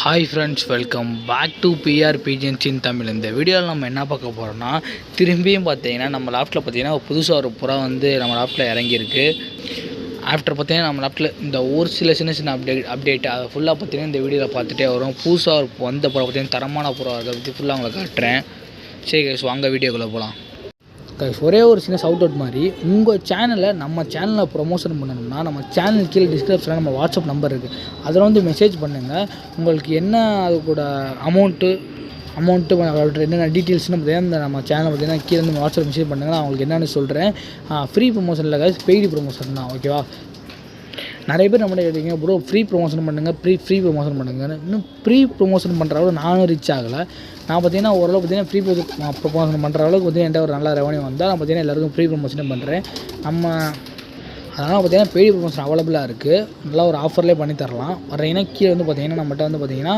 Hi friends, welcome back to PR BGNs in Tamil. இந்த வீடியோவில் நம்ம என்ன பார்க்க போகிறோம்னா, திரும்பியும் பார்த்தீங்கன்னா நம்ம லேப்டாப்பில் பார்த்தீங்கன்னா புதுசாக ஒரு புறா வந்து நம்ம லேப்டாப்பில் இறங்கியிருக்கு. ஆஃப்டர் பார்த்தீங்கன்னா நம்ம லேப்டாப்பில் இந்த ஒரு சில சின்ன அப்டேட் அதை ஃபுல்லாக பார்த்தீங்கன்னா இந்த வீடியோவில் பார்த்துட்டே வரும். புதுசாக வந்த புறா பார்த்தீங்கன்னா தரமான புறா அதை பற்றி ஃபுல்லாக உங்களுக்கு காட்டுறேன். சரி கைஸ், வாங்க வீடியோக்குள்ளே போகலாம். கைஸ், ஒரே ஒரு சின்ன சவுட் அவுட் மாதிரி, உங்கள் சேனலில் நம்ம சேனலில் ப்ரொமோஷன் பண்ணணும்னா நம்ம சேனல் கீழே டிஸ்கிரிப்ஷனில் நம்ம வாட்ஸ்அப் நம்பர் இருக்குது, அதில் வந்து மெசேஜ் பண்ணுங்கள். உங்களுக்கு என்ன அது கூட அமௌண்ட்டு என்னென்ன டீட்டெயில்ஸ்னு பார்த்தீங்கன்னா நம்ம சேனல் பார்த்தீங்கன்னா கீழே வந்து வாட்ஸ்அப் மெசேஜ் பண்ணுங்கள். நான் உங்களுக்கு என்னென்னு சொல்கிறேன். ஃப்ரீ ப்ரொமோஷன் இல்லை கைஸ், பெய்டு ப்ரொமோஷன் தான். ஓகேவா? நிறைய பேர் நம்மளே கேட்டீங்க, ப்ரோ ஃப்ரீ ப்ரொமோஷன் பண்ணுங்கள், ஃப்ரீ ப்ரொமோஷன் பண்ணுங்கன்னு. இன்னும் ஃப்ரீ ப்ரொமோஷன் பண்ணுற அளவுக்கு நானும் ரீச் ஆகலை. நான் பார்த்தீங்கன்னா ஓரளவு பார்த்தீங்கன்னா ஃப்ரீ ப்ரொமோஷன் பண்ணுற அளவுக்கு பார்த்தீங்கன்னா என்கிட்ட ஒரு நல்ல ரெவன்யூ வந்தால் நான் பார்த்தீங்கன்னா எல்லாருக்கும் ஃப்ரீ ப்ரொமோஷனே பண்ணுறேன். அதனால் பார்த்தீங்கன்னா பெய்டு ப்ரொமோஷன் அவைலபிளாக இருக்குது. நல்லா ஒரு ஆஃபர்லேயே பண்ணி தரலாம். வர்றீங்கன்னா கீழே வந்து பார்த்தீங்கன்னா நம்மகிட்ட வந்து பார்த்தீங்கன்னா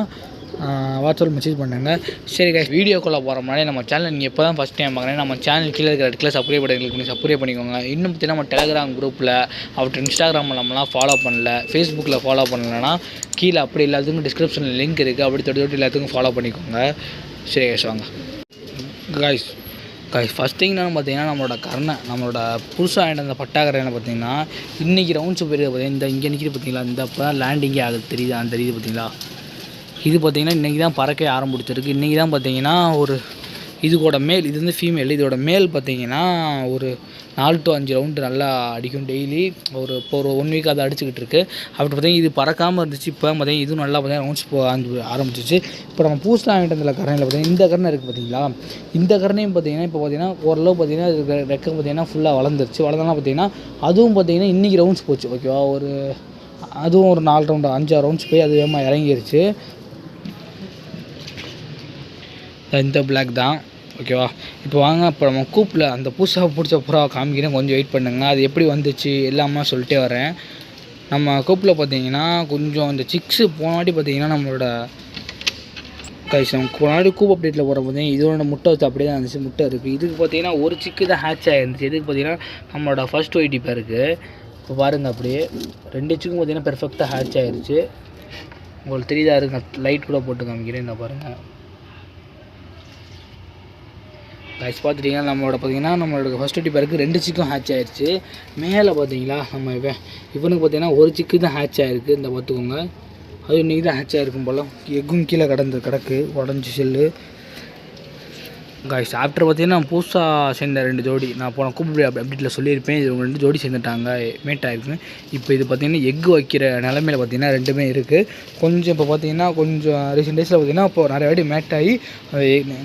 வாட்ஸ்அப்பில் மெசேஜ் பண்ணுங்கள். சரி கைஸ், வீடியோக்குள்ளே போகிற முன்னாடி நம்ம சேனல் நீங்கள் எப்போ தான் ஃபஸ்ட் டைம் பார்க்குறேன், நம்ம சேனல் கீழே இருக்கிற இடத்துல சப்ஸ்கிரைப் பண்ணிக்கோங்க. இன்னும் பார்த்தீங்கன்னா நம்ம டெலகிராம் குரூப்பில் அவற்றை இன்ஸ்டாகிராமில் நம்மலாம் ஃபாலோ பண்ணல, ஃபேஸ்புக்கில் ஃபாலோ பண்ணலைன்னா கீழே அப்படி எல்லாத்துக்கும் டிஸ்கிரிப்ஷனில் லிங்க் இருக்குது, அப்படி தொட்டு எல்லாத்துக்கும் ஃபாலோ பண்ணிக்கோங்க. சரி கைஸ், வாங்க கைஸ். ஃபஸ்ட் திங் நான் பார்த்தீங்கன்னா நம்மளோட புதுசாக அந்த பட்டாக்கரையான பார்த்தீங்கன்னா இன்றைக்கி ரவுண்ட்ஸ் போயிருக்க பார்த்தீங்கன்னா இந்த இங்கே நிற்கிது பார்த்தீங்களா, இந்த அப்போ தான் லேண்டிங்கே ஆகுது, தெரியுது பார்த்தீங்களா? இது பார்த்திங்கன்னா இன்றைக்கி தான் பறக்க ஆரம்பிச்சிருக்கு. இன்றைக்கி தான் பார்த்தீங்கன்னா இதுவோட மேல், இது வந்து ஃபீமேல், இதோட மேல் பார்த்தீங்கன்னா ஒரு 4 to 5 ரவுண்டு நல்லா அடிக்கும் டெய்லி. இப்போ ஒரு 1 வீக் அதை அடிச்சுக்கிட்டு இருக்குது. அப்படி பார்த்தீங்கன்னா இது பறக்காமல் இருந்துச்சு. இப்போ பார்த்தீங்கன்னா இதுவும் நல்லா பார்த்தீங்கன்னா ரவுண்ட்ஸ் ஆரம்பிச்சிச்சு. இப்போ நம்ம புதுசாக வாங்கிட்டு வந்த கரணையில் பார்த்தீங்கன்னா இந்த கரணை இருக்குது பார்த்தீங்களா, இந்த கரணையும் பார்த்தீங்கன்னா இப்போ பார்த்தீங்கன்னா ஓரளவு பார்த்தீங்கன்னா ரெக்கை பார்த்தீங்கன்னா ஃபுல்லாக வளர்ந்தெல்லாம் பார்த்தீங்கன்னா அதுவும் பார்த்தீங்கன்னா இன்றைக்கி ரவுண்ட்ஸ் போச்சு. ஓகேவா? அதுவும் ஒரு 4 ரவுண்டு 5 ரவுண்ட்ஸ் போய் அது வேகமாக இறங்கிருச்சு. இந்த பிளாக் தான். ஓகேவா? இப்போ வாங்க, இப்போ நம்ம கூப்பில் அந்த புதுசாக பிடிச்ச புறா காமிக்கிறேன், கொஞ்சம் வெயிட் பண்ணுங்கள். அது எப்படி வந்துச்சு எல்லாமே சொல்லிட்டே வரேன். நம்ம கூப்பில் பார்த்தீங்கன்னா கொஞ்சம் இந்த சிக்ஸு போனாடி பார்த்தீங்கன்னா நம்மளோட கைஸ் நம்ம போனாடி கூப் அப்டேட்டில் போகிற பார்த்தீங்கன்னா இதோட முட்டை வச்சு அப்படியே தான் இருந்துச்சு. முட்டை இருக்குது. இதுக்கு பார்த்தீங்கன்னா ஒரு சிக்கு தான் ஹேட்ச் ஆகிருந்துச்சு. இதுக்கு பார்த்தீங்கன்னா நம்மளோட ஃபர்ஸ்ட் ஒயிட்டி பேருக்கு இப்போ பாருங்கள், அப்படியே 2 சிக்கும் பார்த்தீங்கன்னா பெர்ஃபெக்டாக ஹேட்ச் ஆகிருச்சு. உங்களுக்கு தெரியுதா? இருக்குது, லைட் கூட போட்டு காமிக்கிறேன். இந்த பாருங்கள் கைஸ், பார்த்துட்டிங்கன்னா நம்மளோட ஃபஸ்ட் ஒயிட்டி பேருக்கு 2 சிக்கும் ஹேட்ச் ஆகிடுச்சு. மேலே பார்த்தீங்களா நம்ம இவனுக்கு பார்த்தீங்கன்னா ஒரு சிக்கு தான் ஹேட்ச் ஆகிருக்கு. இந்த பார்த்துக்கோங்க, அது இன்றைக்கி தான் ஹேட்ச் ஆகிருக்கும் போல். எக்கும் கீழே கிடக்கு உடஞ்சி செல்லு. கைஸ், ஆஃப்டர் பார்த்தீங்கன்னா புதுசாக சேர்ந்த 2 ஜோடி நான் போன கூப்பிட்டு அப்டேட்டில் சொல்லியிருப்பேன். இது 2 ஜோடி சேர்ந்துட்டாங்க, மேட் ஆகிருக்கு. இப்போ இது பார்த்திங்கன்னா எக்கு வைக்கிற நிலமையில் பார்த்திங்கன்னா 2மே இருக்குது. கொஞ்சம் இப்போ பார்த்திங்கன்னா கொஞ்சம் ரீசெண்ட் டேஸில் பார்த்திங்கன்னா இப்போ நிறைய வாட்டி மேட் ஆகி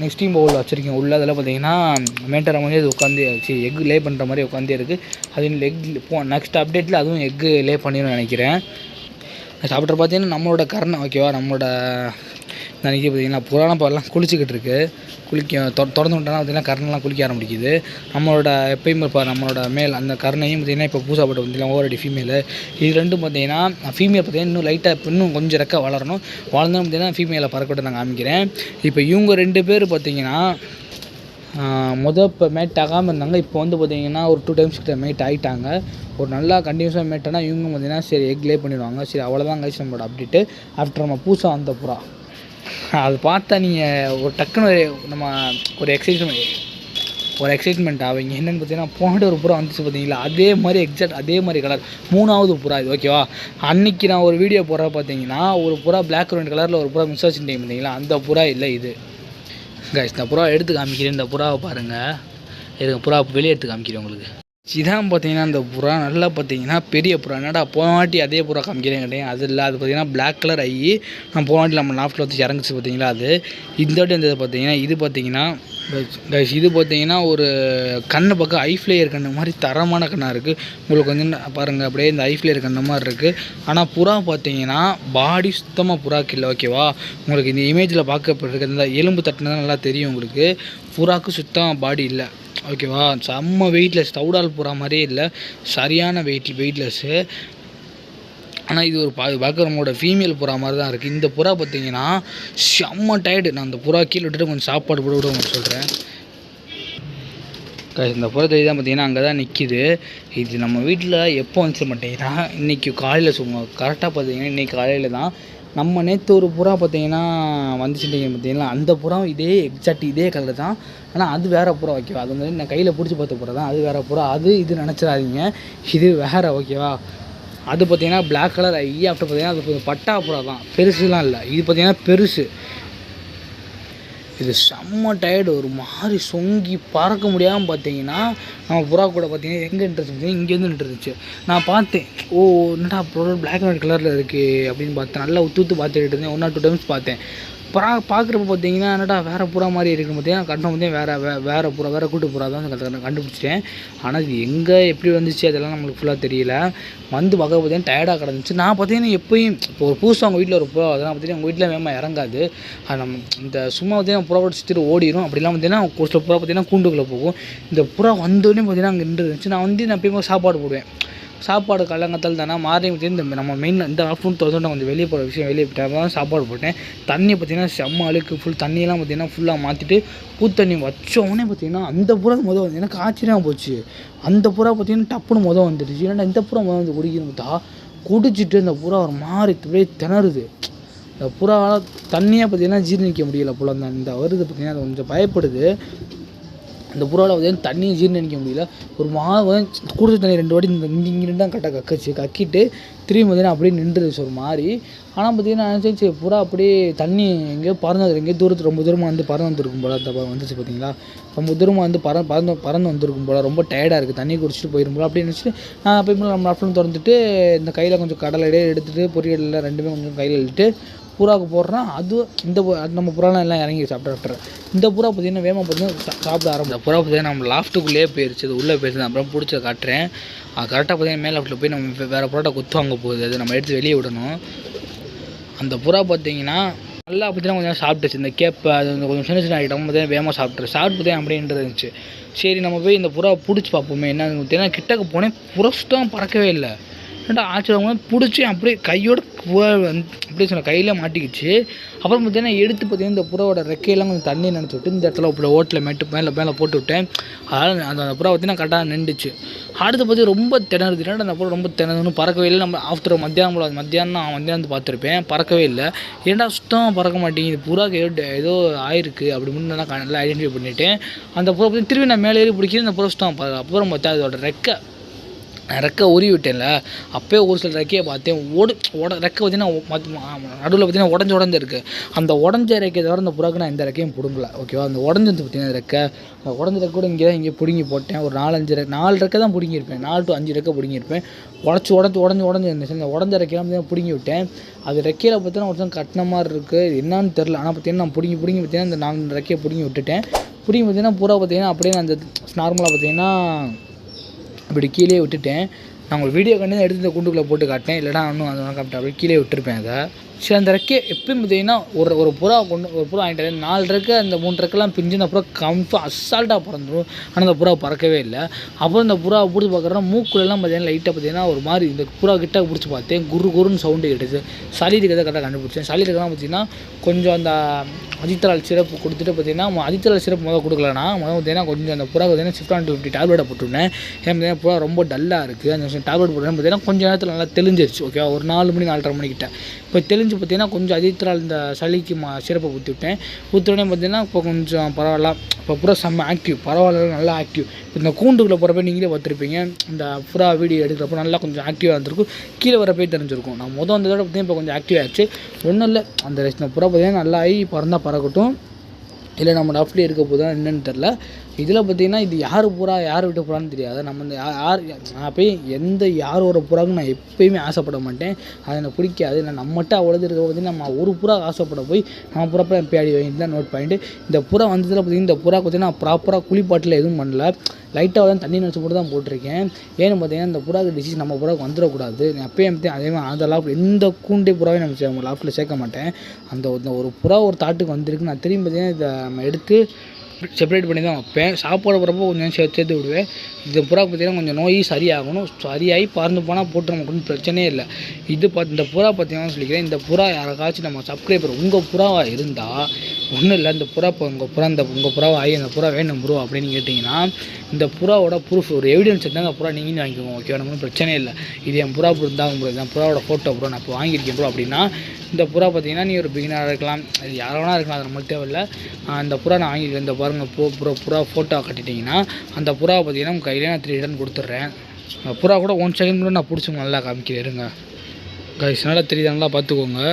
நெக்ஸ்ட் டீம் பவுலில் வச்சுருக்கேன். உள்ள அதில் பார்த்திங்கன்னா மேட்டரை மாதிரி அது உட்காந்து எக் லே பண்ணுற மாதிரி உட்காந்தே இருக்குது. அது நெக்ஸ்ட் அப்டேட்டில் அதுவும் எக்கு லே பண்ணிடும்னு நினைக்கிறேன். ஆஃப்டர் பார்த்திங்கன்னா நம்மளோட கரணை, ஓகேவா, நம்மளோட நினைக்க பார்த்திங்கன்னா புராணம் இப்போ எல்லாம் குளிச்சுக்கிட்டு இருக்குது. திறந்து விட்டோன்னா பார்த்திங்கன்னா கரணைலாம் குளிக்க ஆரம்பிக்குது. நம்மளோட எப்பயுமே இப்போ நம்மளோட மேல் அந்த கரணையும் பார்த்திங்கன்னா இப்போ பூசாப்பட்டு பார்த்திங்கன்னா ஓவரடி ஃபீமேலு. இது ரெண்டும் பார்த்திங்கன்னா ஃபீமேல் பார்த்திங்கன்னா இன்னும் லைட்டாக இன்னும் கொஞ்சம் ரெக்க வளரணும். வளர்ந்தோம் பார்த்திங்கன்னா ஃபீமேலை பறக்கவிட்டு நான் காமிக்கிறேன். இப்போ இவங்க 2 பேர் பார்த்திங்கன்னா இப்போ மேட் ஆகாமல் இருந்தாங்க. இப்போ வந்து பார்த்திங்கன்னா ஒரு 2 டைம்ஸ் கிட்ட மேட் ஆகிட்டாங்க. ஒரு நல்லா கண்டினியூஸாக மேட்டானா இவங்க பார்த்திங்கன்னா சரி எக் லே பண்ணிடுவாங்க. சரி, அவ்வளோதான் கைஸ் நம்மளோட அப்டேட்டு. ஆஃப்டர் நம்ம புதுசாக வந்த புறா அது பார்த்தா நீங்கள் ஒரு டக்குன்னு நம்ம ஒரு எக்ஸைட்மெண்ட் ஆவீங்க. என்னென்னு பார்த்தீங்கன்னா போன ஒரு புறா வந்துச்சு பார்த்தீங்களா, அதே மாதிரி கலர் 3வது புறா இது. ஓகேவா? அன்றைக்கி நான் ஒரு வீடியோ போடுற பார்த்தீங்கன்னா ஒரு புறா பிளாக் அண்ட் கலரில் ஒரு புறா மிஸ் ஆச்சுன்னு பார்த்தீங்களா, அந்த புறா இல்லை இது. கைஸ், இந்த புறா எடுத்து காமிக்கிறேன். இந்த புறாவை பாருங்கள், இதுக்கு புறா வெளியே எடுத்து காமிக்கிறேன் உங்களுக்கு. இதான் பார்த்தீங்கன்னா இந்த புறா நல்லா பார்த்தீங்கன்னா பெரிய புறா. என்னடா போன வாட்டி அதே புறா காமிக்கிறேன் கிடையாது, அது இல்லை. அது பார்த்தீங்கன்னா பிளாக் கலர் ஆகி நான் போன வாட்டி நம்ம லாஃப்ட்டில் வச்சு இறங்குச்சு பார்த்தீங்களா, அது இந்த வாட்டி இருந்தது பார்த்தீங்கன்னா. இது பார்த்தீங்கன்னா கைஸ், இது பார்த்தீங்கன்னா ஒரு கண்ணு பக்கம் ஐஃப்ளேயர் கண்ணு மாதிரி தரமான கண்ணாக இருக்குது. உங்களுக்கு வந்து பாருங்கள், அப்படியே இந்த ஐஃப்ளேயர் கண்ணு மாதிரி இருக்குது. ஆனால் புறா பார்த்தீங்கன்னா பாடி சுத்தமாக புறாக்கு இல்லை. ஓகேவா? உங்களுக்கு இந்த இமேஜில் பார்க்கப்படுறது இந்த எலும்பு தட்டினதான் நல்லா தெரியும் உங்களுக்கு. புறாக்கு சுத்தமாக பாடி இல்லை. ஓகேவா? செம்ம வெயிட்லெஸ், தவுடால் புறா மாதிரியே இல்லை, சரியான வெயிட்லெஸ்ஸு. ஆனால் இது ஒரு பார்க்க நம்மளோட ஃபீமேல் புறா மாதிரி தான் இருக்குது. இந்த புறா பார்த்திங்கன்னா செம்ம டயர்டு. நான் அந்த புறா கீழே விட்டுட்டு கொஞ்சம் சாப்பாடு போட விட உங்களுக்கு சொல்கிறேன். இந்த புறா தான் பார்த்திங்கன்னா அங்கே தான் நிற்கிது. இது நம்ம வீட்டில் எப்போ வந்துச்சு மாட்டேங்கன்னா இன்றைக்கி காலையில் கரெக்டாக பார்த்திங்கன்னா இன்றைக்கி காலையில் தான் நம்ம நேற்று ஒரு புறா பார்த்தீங்கன்னா வந்துச்சுட்டீங்க பார்த்தீங்கன்னா, அந்த புறா இதே கலர் தான். ஆனால் அது வேறு புறா ஓகேவா. அது வந்து நான் கையில் பிடிச்சி பார்த்த புறா தான். அது வேறு புறா. இது நினச்சிடாதீங்க, இது வேறு ஓகேவா. அது பார்த்தீங்கன்னா பிளாக் கலர் ஆஃப்டர் பார்த்தீங்கன்னா அது பட்டா புறா தான், பெருசுலாம் இல்லை. இது பார்த்தீங்கன்னா பெருசு. இது செம்ம டயர்டு, ஒரு மாதிரி சொங்கி பறக்க முடியாமல் பார்த்தீங்கன்னா நம்ம புறா கூட பார்த்தீங்கன்னா எங்கே நின்றுச்சு, இங்கேருந்து நின்றுருந்துச்சு. நான் பார்த்தேன், என்னடா ப்ரோ பிளாக் அண்ட் ஒயிட் கலரில் இருக்குது அப்படின்னு பார்த்தேன். நல்லா உத்து பார்த்துக்கிட்டு இருந்தேன். 1 or 2 டைம்ஸ் பார்த்தேன். பார்க்குறப்ப பார்த்தீங்கன்னா என்னடா வேறு புறா மாதிரி இருக்குன்னு பார்த்தீங்கன்னா கண்டிப்பாக பார்த்தீங்கன்னா வேறு புறா, வேறு கூட்டு புறா தான் கண்டுபிடிச்சிட்டேன். ஆனால் இது எங்கே எப்படி வந்துச்சு அதெல்லாம் நம்மளுக்கு ஃபுல்லாக தெரியல. வந்து பார்க்க பார்த்தீங்கன்னா டயர்டாக கிடந்துச்சு. நான் பார்த்தீங்கன்னா எப்போயும் இப்போ ஒரு புதுசாக அவங்க வீட்டில் ஒரு புறா அதெல்லாம் பார்த்தீங்கன்னா உங்கள் வீட்டில் வேகமாக இறங்காது. அது நம்ம இந்த சும்மா பார்த்தீங்கன்னா புறா சுற்றிட்டு ஓடிடும். அப்படிலாம் பார்த்தீங்கன்னா ஒரு சில புறா பார்த்தீங்கன்னா கூண்டுக்குள்ளே போகும். இந்த புறா வந்தோடனே பார்த்தீங்கன்னா அங்கே நின்றுருந்துச்சு. நான் எப்பயுமே சாப்பாடு போடுவேன். சாப்பாடு காலங்காத்தால் தானே மார்னிங் பார்த்தீங்கன்னா நம்ம மெயின் இந்த ஆஃப்டர்நூன் திறந்துட்டு கொஞ்சம் வெளியே போகிற விஷயம் வெளியே போயிட்டு தான் சாப்பாடு போட்டேன். தண்ணி பார்த்தீங்கன்னா செம்ம அழுக்கு, ஃபுல் தண்ணியெல்லாம் பார்த்தீங்கன்னா ஃபுல்லாக மாற்றிட்டு பூத்தண்ணி வச்சோடனே பார்த்தீங்கன்னா அந்த புறா வந்து எனக்கு ஆச்சரியமாக போச்சு. அந்த புறா பார்த்தீங்கன்னா டப்புன்னு வந்துடுச்சு. ஏன்னா இந்த புறா வந்து குடிக்கணும் பார்த்தா குடிச்சிட்டு அந்த புறா ஒரு மாதிரி அப்படியே திணறுது. இந்த புறாவால் தண்ணியாக பார்த்தீங்கன்னா ஜீரணிக்க முடியலை போல். அந்த வருது பார்த்தீங்கன்னா அது கொஞ்சம் பயப்படுது. அந்த புறாவில் பார்த்தீங்கன்னா தண்ணியை ஜீரணிக்க முடியல. ஒரு குடிச்ச தண்ணி 2 வாட்டி இங்கே தான் கக்கிட்டு திரும்பி பார்த்தீங்கன்னா அப்படியே நின்றுச்சு ஒரு மாதிரி. ஆனால் பார்த்தீங்கன்னா நினச்சி புறா அப்படியே தண்ணி எங்கேயோ எங்கேயோ ரொம்ப தூரமாக வந்து பறந்து வந்துருக்கும் போல். அந்த வந்துச்சு பார்த்தீங்களா, ரொம்ப தூரமாக வந்து பறந்து வந்திருக்கும் போல். ரொம்ப டயர்டாக இருக்குது, தண்ணி குடிச்சிட்டு போயிடும் போல் அப்படின்னு நினச்சிட்டு நான் அப்போ நம்ம ஆஃப்டர்நூன் திறந்துட்டு இந்த கையில் கொஞ்சம் கடலை எடுத்துகிட்டு பொரியலில் 2மே கொஞ்சம் கையில் எடுத்துட்டு புறாவுக்கு போடுறேன். அது நம்ம புறாலாம் எல்லாம் இறங்கி சாப்பிட்டு இந்த புறா பார்த்தீங்கன்னா வேகமாக பார்த்தீங்கன்னா சாப்பிட ஆரம்பிச்சு. புறா பார்த்தீங்கன்னா நம்ம லாஃப்ட்டுக்குள்ளேயே போயிடுச்சு, அது உள்ளே போயிடுச்சு. அப்புறம் பிடிச்ச காட்டுறேன். அது கரெக்டாக பார்த்தீங்கன்னா மேலே லாஃப்ட்டில் போய் நம்ம வேறு புறாட்டை குத்து வாங்க போகுது. அது நம்ம எடுத்து வெளியே விடணும். அந்த புறா பார்த்தீங்கன்னா நல்லா பார்த்தீங்கன்னா கொஞ்சம் சாப்பிட்டுச்சு. இந்த கேப்பை அது கொஞ்சம் சின்ன ஐட்டம் பார்த்தீங்கன்னா வேகமாக சாப்பிட்டு பார்த்தீங்கன்னா அப்படின்ட்டு இருந்துச்சு. சரி நம்ம போய் இந்த புறாவை பிடிச்சி பார்ப்போமே என்னன்னு பார்த்தீங்கன்னா கிட்டக்க போனேன். புறா சுத்தமாக பறக்கவே இல்லை. ஆச்சரியமாக பிடிச்சி அப்படியே கையோட அப்படியே சொன்ன கையில் மாட்டிக்கிச்சு. அப்புறம் பார்த்தீங்கன்னா எடுத்து பார்த்தீங்கன்னா இந்த புறாவோட ரெக்கையெல்லாம் கொஞ்சம் தண்ணி நினச்சி விட்டு இந்த இடத்துல இப்படி ஓட்டில் மேலே போட்டு விட்டேன். அதனால் அந்த புறா பார்த்தீங்கன்னா கரெக்டாக நின்றுச்சு. அடுத்து பார்த்து ரொம்ப திணறுது. அந்த புறா ரொம்ப திணறுன்னு பறக்கவே இல்லை. நம்ம ஆஃப்டர் மத்தியானம் வந்து பார்த்துருப்பேன், பறக்கவே இல்லை. ஏன்டா சுத்தமாக பறக்க மாட்டேங்குது, புறாக்கு ஏதோ ஆயிருக்கு அப்படி முன்னே நல்லா ஐடென்டிஃபை பண்ணிவிட்டேன். அந்த புறா பார்த்து திரும்பி நான் மேலே ஏறி பிடிக்கிறது அந்த புறா சுத்தமாக அப்புறம் பார்த்தா அதோட ரெக்கை உருவி விட்டேன்ல, அப்போயே ஒரு சில ரெக்கையை பார்த்தேன். ரெக்கை பார்த்தீங்கன்னா நடுவில் பார்த்தீங்கன்னா உடஞ்சிருக்கு. அந்த உடஞ்ச ரெக்கையை தவிர அந்த புறாக்கு நான் எந்த ரெக்கையும் பிடுங்கல ஓகேவா. அந்த உடஞ்சி பார்த்தீங்கன்னா ரெக்கை, அந்த உடஞ்ச ரெக்கை கூட இங்கே பிடுங்கி போட்டேன். ஒரு 4 ரெக்கை தான் பிடுங்கியிருப்பேன், 4 to 5 ரெக்கை பிடுங்கியிருப்பேன். உடஞ்சி இருந்துச்சு. அந்த உடஞ்ச ரெக்கையெல்லாம் பார்த்தீங்கன்னா பிடுங்கி விட்டேன். அது ரெக்கையில் பார்த்தீங்கன்னா ஒருத்தன் கட்டின மாதிரி இருக்குது, என்னான்னு தெரில. ஆனால் பார்த்தீங்கன்னா நான் பிடுங்கி பார்த்தீங்கன்னா இந்த 4 ரெக்கையை பிடுங்கி விட்டுட்டேன். பார்த்தீங்கன்னா புறா பார்த்தீங்கன்னா அப்படியே அந்த நார்மலாக பார்த்தீங்கன்னா இப்படி கீழே விட்டுட்டேன். நான் உங்களுக்கு வீடியோ கண்டு எடுத்து இந்த கூண்டுக்குள்ளே போட்டு காட்டேன், இல்லைனா இன்னும் அதெல்லாம் காப்பிட்டேன் அப்படியே கீழே விட்டுருப்பேன். அதை சரி அந்த ரெக்கையை எப்பயும் பார்த்தீங்கன்னா ஒரு புறா வாங்கிட்டு 4 ரெக்கை அந்த 3 ரெக்கெல்லாம் பிரிஞ்சு அந்த புறா அசால்ட்டாக பறந்துடும். ஆனால் அந்த புறா பறக்கவே இல்லை. அப்புறம் இந்த புறாவை பிடிச்சி பார்க்குறோன்னா மூக்குலெல்லாம் பார்த்தீங்கன்னா லைட்டாக பார்த்தீங்கன்னா ஒரு மாதிரி இந்த புறா கிட்ட பிடிச்சி பார்த்தேன், குருன்னு சவுண்டு கேட்டுச்சு. சளி இருக்கிறத கரெக்டாக கண்டுபிடிச்சேன். சளி இருக்கிறதெல்லாம் பார்த்தீங்கன்னா கொஞ்சம் அந்த அஜித்ரால் சிரப்பு கொடுத்துட்டு பார்த்தீங்கன்னா அஜித்ரால் சிரப்பு கொடுக்கலன்னா பார்த்தீங்கன்னா கொஞ்சம் அந்த புறா பார்த்தீங்கன்னா 650 டேப்லெட்டை போட்டுவிட்டேன். ஏன் பார்த்தீங்கன்னா புறா ரொம்ப டல்லாக இருக்குது. அந்த டேப்லெட் போட்டேன்னு பார்த்தீங்கன்னா கொஞ்சம் நேரத்தில் நல்லா தெளிஞ்சிருச்சு ஓகேவா. ஒரு 4 மணி 4:30 மணிக்கிட்ட இப்போ தெளிஞ்சு பார்த்தீங்கன்னா கொஞ்சம் அஜித்ரால் இந்த சளிக்கு சிரப்பை ஊற்றி விட்டேன். ஊற்றினே பார்த்தீங்கன்னா இப்போ கொஞ்சம் பரவாயில்ல. இப்போ புறா செம்ம ஆக்டிவ், பரவாயில்ல, நல்லா ஆக்டிவ். இப்போ இந்த கூண்டுக்குள்ளே போகிறப்ப நீங்களே பார்த்துருப்பீங்க, இந்த புறா வீடியோ எடுக்கிறப்ப நல்லா கொஞ்சம் ஆக்டிவாக இருந்திருக்கும். கீழே வரப்பே தெரிஞ்சிருக்கும். நான் அந்த தடவை பார்த்தீங்கன்னா இப்போ கொஞ்சம் ஆக்டிவ் ஆகிடுச்சு. ஒன்றும் இல்லை, அந்த புறா பார்த்தீங்கன்னா நல்லா ஆகி பறக்கட்டும், இல்லை நம்ம டாப்லேயே இருக்க போதும் என்னென்னு தெரில. இதில் பார்த்திங்கன்னா இது யார் புறா யார் விட்டு புறான்னு தெரியாது. நம்ம இந்த நான் போய் யாரோட புறாவுக்கு நான் எப்போயுமே ஆசைப்பட மாட்டேன். அது எனக்கு பிடிக்காது. நான் நம்மகிட்ட அவ்வளோது இருக்க பார்த்திங்கன்னா நம்ம ஒரு புறா ஆசைப்பட போய் நம்ம புறாப்பெல்லாம் பேடி வாங்கிட்டு தான் நோட் பாயிண்ட்டு. இந்த புறா வந்ததில் பார்த்திங்கன்னா இந்த புறா பார்த்திங்கன்னா ப்ராப்பராக குளிப்பாட்டில் எதுவும் பண்ணல, லைட்டாக தான் தண்ணி நினச்சி போட்டு தான் போட்டிருக்கேன். ஏன்னு பார்த்தீங்கன்னா இந்த புறாவுக்கு டிசீஸ் நம்ம புறாவுக்கு வந்துடக்கூடாது. நான் அப்பயும் அதே மாதிரி அந்த லாஃப்ட் எந்த கூண்டே புறாவே நம்ம லாஃப்ட்டில் சேர்க்க மாட்டேன். அந்த ஒரு புறா ஒரு தாட்டுக்கு வந்திருக்கு. நான் திரும்பி பார்த்தீங்கன்னா இதை நம்ம எடுத்து செப்பரேட் பண்ணி தான் வைப்பேன். சாப்பாடு போகிறப்போ கொஞ்சம் சேர்த்து விடுவேன். இந்த புறா பார்த்திங்கன்னா கொஞ்சம் நோய் சரியாகணும், சரியாகி பறந்து போனால் போட்டு நமக்கு ஒன்றும் பிரச்சனையே இல்லை. இந்த புறா பார்த்திங்கன்னா சொல்லிக்கிறேன், இந்த புறா யாராச்சும் நம்ம சப்ஸ்கிரைபர் உங்கள் புறாவாக இருந்தால் ஒன்றும் இல்லை, இந்த புறா இப்போ உங்கள் புறாவாகி அந்த புறா வேணும் ப்ரோ அப்படின்னு கேட்டிங்கன்னா இந்த புறாவோட ப்ரூஃப் ஒரு எவிடன்ஸ் இருந்தால் அந்த புறா நீங்களும் வாங்கிக்கோங்க ஓகே. நமக்கு பிரச்சனையே இல்லை. இது என் புறா இருந்தாங்க ப்ரோ, என் புறாவோட ஃபோட்டோ ப்ரோ நான் இப்போ வாங்கியிருக்கேன் ப்ரோ அப்படின்னா இந்த புறா பார்த்திங்கன்னா நீ ஒரு பிகினராக இருக்கலாம், அது யார் வேணா இருக்கலாம், அது நம்மளுக்கு தேவையில்லை. அந்த புறா நான் வாங்கியிருக்கேன். இந்த பாருங்கள் புறா ஃபோட்டோ கட்டிட்டிங்கன்னா அந்த புறாவை பார்த்திங்கன்னா உங்கள் கையிலே நான் 3 ரிட்டர்ன் கொடுத்துட்றேன். புறா கூட 1 செகண்ட் கூட நான் பிடிச்சி நல்லா காமிக்கிறேன் இருங்க கைஸ். நல்லா தெரியுது, நல்லா பார்த்துக்கோங்க.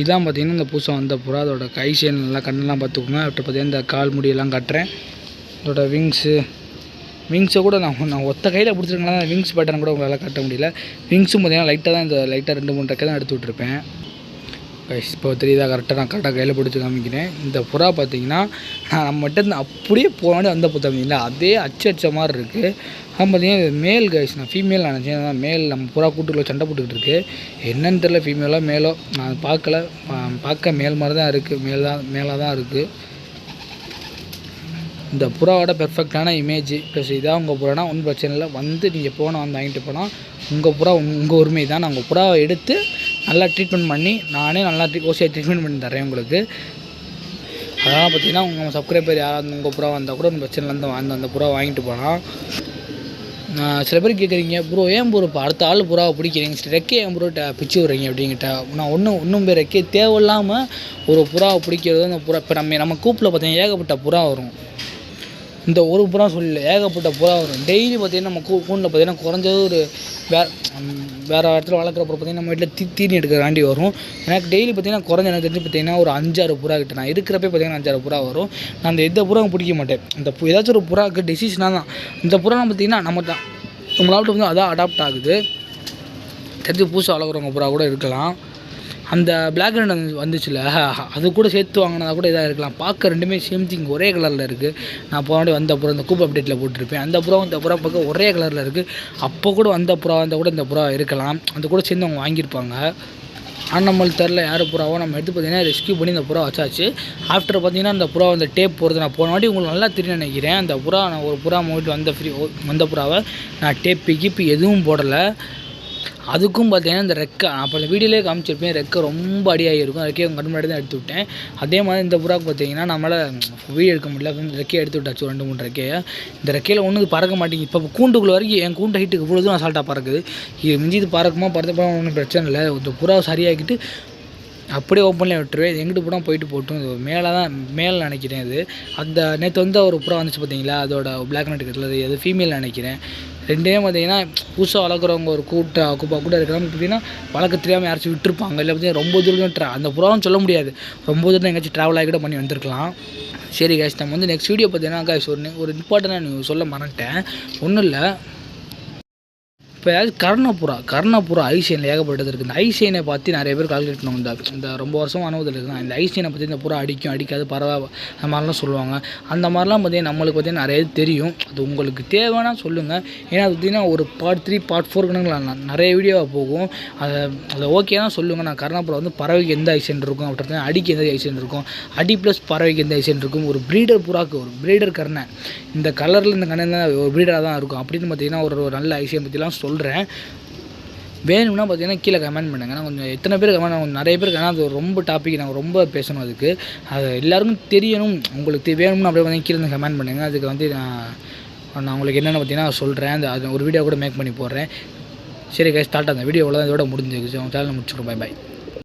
இதான் பார்த்திங்கன்னா இந்த புதுசாக வந்த புறா. அதோட கை செயின் நல்லா கண்ணெல்லாம் பார்த்துக்கோங்க. அப்படி பார்த்திங்கன்னா இந்த கால் முடியெல்லாம் கட்டுறேன். அதோட விங்ஸை கூட நான் ஒத்த கையில் பிடிச்சிருக்கனால விங்ஸ் பேட்டர்ன் கூட உங்களால் கட்ட முடியல. விங்ஸும் பார்த்திங்கன்னா லைட்டாக 2-3 ரெக்கை தான் எடுத்து விட்ருப்பேன் கைஸ். இப்போ தெரியுதா, நான் கரெக்டாக கையில் பிடிச்சி காமிக்கிறேன். இந்த புறா பார்த்திங்கன்னா நான் மட்டும் அப்படியே போனாடி வந்த பார்த்தீங்களா, அதே அச்ச மாதிரி இருக்குது. பார்த்திங்கன்னா இது மேல் கைஸ். நான் ஃபீமேல் நினச்சேன், மேல் நம்ம புறா கூட்டுக்குள்ள சண்டை போட்டுக்கிட்டு இருக்குது. என்னன்னு தெரியல, ஃபீமேலோ மேலோ நான் பார்க்க மேல் மாதிரி தான் இருக்குது, மேலாக தான் இருக்குது. இந்த புறாவோட பெர்ஃபெக்டான இமேஜ் ப்ளஸ் இதாக உங்கள் புறானா ஒன்றும் பிரச்சனை இல்லை. வந்து நீங்கள் வாங்கிட்டு போனால் உங்கள் புறா உங்கள் உரிமை தான். நான் உங்கள் புறாவை எடுத்து நல்லா ட்ரீட்மெண்ட் பண்ணி நானே நல்லா ஓசியாக ட்ரீட்மெண்ட் பண்ணி தரேன் உங்களுக்கு. அதெல்லாம் பார்த்திங்கன்னா உங்கள் சப்ஸ்கிரைபர் யாராவது உங்கள் புறா வந்தால் கூட ஒன்றும் பிரச்சனை இல்லை, அந்த புறா வாங்கிட்டு போகலாம். சில பேர் கேட்குறீங்க, ப்ரோ ஏன் ப்ரோ இப்போ அடுத்த ஆள் புறாவை பிடிக்கிறீங்க, ரெக்கையை ஏன் ப்ரோ பிச்சு விட்றீங்க அப்படிங்கிட்ட. நான் இன்னும் பேர் ரெக்கையை தேவையில்லாமல் ஒரு புறாவை பிடிக்கிறது. அந்த புறா இப்போ நம்ம கூப்பில் பார்த்தீங்கன்னா ஏகப்பட்ட புறா வரும். இந்த ஒரு புறா சொல்லல, ஏகப்பட்ட புறா வரும். டெய்லி பார்த்திங்கன்னா நம்ம கூண்டில் பார்த்திங்கன்னா குறைஞ்சது ஒரு வேறு இடத்துல வளர்க்குறப்ப பார்த்திங்கன்னா நம்ம வீட்டில் தீனி எடுக்கிறக்காண்டி வரும். எனக்கு டெய்லி பார்த்திங்கன்னா குறைஞ்ச எனக்கு தெரிஞ்சு பார்த்திங்கன்னா ஒரு 5-6 புறா கிட்ட நான் இருக்கிறப்பே பார்த்திங்கன்னா 5-6 புறா வரும். நான் அந்த எந்த புறாவும் பிடிக்க மாட்டேன். ஏதாச்சும் ஒரு புறாவுக்கு டிசீஸ்னால் தான் இந்த புறாலாம் பார்த்திங்கன்னா நம்மளால் வந்து அதான் அடாப்ட் ஆகுது. தெரிஞ்சு புதுசாக வளர்க்குறவங்க புறா கூட இருக்கலாம். அந்த பிளாக் அண்ட் வந்துச்சுல, அது கூட சேர்த்து வாங்கினதா கூட இதாக இருக்கலாம். பார்க்க ரெண்டுமே சேம் திங், ஒரே கலரில் இருக்குது. நான் போனாடி வந்த புறா இந்த கூப் அப்டேட்டில் போட்டிருப்பேன். அந்த புறா பார்க்க ஒரே கலரில் இருக்குது. அப்போ கூட வந்த புறா கூட இந்த புறா இருக்கலாம். அந்த கூட சேர்ந்து அவங்க வாங்கியிருப்பாங்க. ஆனால் நம்மளுக்கு தெரில யார் புறாவோ. நம்ம எடுத்து பார்த்திங்கன்னா ரெஸ்க்யூ பண்ணி இந்த புறா வச்சாச்சு. ஆஃப்டர் பார்த்திங்கன்னா அந்த புறா அந்த டேப் போகிறது நான் போன வாட்டி உங்களுக்கு நல்லா தெரியும் நினைக்கிறேன். அந்த புறா நான் ஒரு புறா மூவிட்டு வந்த புறாவை நான் டேப்பு எதுவும் போடலை. அதுக்கும் பார்த்தீங்கன்னா இந்த ரெக்கை அப்போ வீடியோலேயே காமிச்சிருப்பேன், ரெக்கை ரொம்ப அடியாகிருக்கும். ரெக்கையை கண் முன்னாடி தான் எடுத்து விட்டேன். அதே மாதிரி இந்த புறாக்கு பார்த்தீங்கன்னா நம்மளால் வீடியோ எடுக்க முடியல, ரெக்கையை எடுத்து விட்டாச்சு 2-3 ரெக்கையை. இந்த ரெக்கையில் ஒன்றும் பறக்க மாட்டேங்குது. இப்போ கூண்டுக்குள்ள வரைக்கும் என் கூண்டு ஹைட்டுக்கு இவ்வளோதும் அசால்ட்டாக பறக்குது. இது மிஞ்சி இது பறக்க ஒன்றும் பிரச்சனை இல்லை. இந்த புறாவை சரியாக்கிட்டு அப்படியே ஓப்பன்லேயே விட்டுருவேன். எங்கிட்டு புறா போட்டும். இது மேலே நினைக்கிறேன். இது அந்த நேற்று வந்து ஒரு புறா வந்துச்சு பார்த்தீங்களா, அதோட பிளாக் அண்ட் ஒயிட் கலர், அது ஃபீமேல் நினைக்கிறேன். ரெண்டே பார்த்தீங்கன்னா புதுசாக வளர்க்குறவங்க ஒரு குப்பா கூட இருக்கிறாங்க பார்த்தீங்கன்னா வளர்க்க தெரியாமல் யாராச்சும் விட்டுருப்பாங்க. இல்லை பார்த்தீங்கன்னா ரொம்ப தூரம் அந்த புறாவும் சொல்ல முடியாது, ரொம்ப தூரம் எங்கேயாச்சும் ட்ராவல் ஆகி கூட பண்ணி வந்திருக்கலாம். சரி கேஷ், நம்ம வந்து நெக்ஸ்ட் வீடியோ பார்த்தீங்கன்னா கேஷ் ஒரு இம்பார்ட்டண்டாக சொல்ல மறந்துட்டேன். ஒன்றும் இல்லை, இப்போ ஏதாவது கர்ணப்புறா ஐசைனில் ஏகப்பட்டது இருக்குது. இந்த ஐசைனை பார்த்து நிறைய பேர் கால்குலேட் பண்ணுவாங்க. இந்த ரொம்ப வருஷம் அனுபவத்தில் இருக்குதான் இந்த ஐசைனை பற்றி இந்த புறா அடிக்காது பரவாயில்ல அந்த மாதிரிலாம் சொல்லுவாங்க. அந்த மாதிரிலாம் பார்த்தீங்கன்னா நம்மளுக்கு பார்த்தீங்கன்னா நிறைய தெரியும். அது உங்களுக்கு தேவைன்னா சொல்லுங்கள். ஏன்னா அது பார்த்திங்கன்னா ஒரு பார்ட் 3 பார்ட் 4 கணக்கில் நிறைய வீடியோவாக போகும். அதை ஓகே தான் சொல்லுங்கள். நான் கர்ணப்புறா வந்து பறவைக்கு எந்த ஐசைன் இருக்கும், அப்படி அடிக்கு எந்த ஐசைன் இருக்கும், அடி ப்ளஸ் பறவைக்கு எந்த ஐசைன் இருக்கும், ஒரு ப்ரீடர் புறாக்கு ஒரு ப்ரீடர் கர்ணை இந்த கலரில் இந்த கண்ணன் ஒரு ப்ரீடராக தான் இருக்கும் அப்படின்னு பார்த்தீங்கன்னா ஒரு நல்ல ஐசைன் பற்றிலாம் சொல்கிறேன். வேணும்னா பார்த்தீங்கன்னா கீழே கமெண்ட் பண்ணுங்கள். நான் கொஞ்சம் எத்தனை பேர் கமெண்ட் நிறைய பேருக்கு, ஆனால் அது ரொம்ப டாபிக் நாங்கள் ரொம்ப பேசணும். அதுக்கு அது எல்லாருக்கும் தெரியணும். உங்களுக்கு வேணும்னா அப்படியே வந்து கீழே கமெண்ட் பண்ணுங்கள். அதுக்கு வந்து நான் உங்களுக்கு என்னென்ன பார்த்தீங்கன்னா சொல்கிறேன். அது ஒரு வீடியோ கூட மேக் பண்ணி போடுறேன். சரி கைஸ், ஸ்டார்ட் அந்த வீடியோ தான் இதோட முடிஞ்சிருக்கு. சேனலை முடிச்சுக்கிறோம். பை.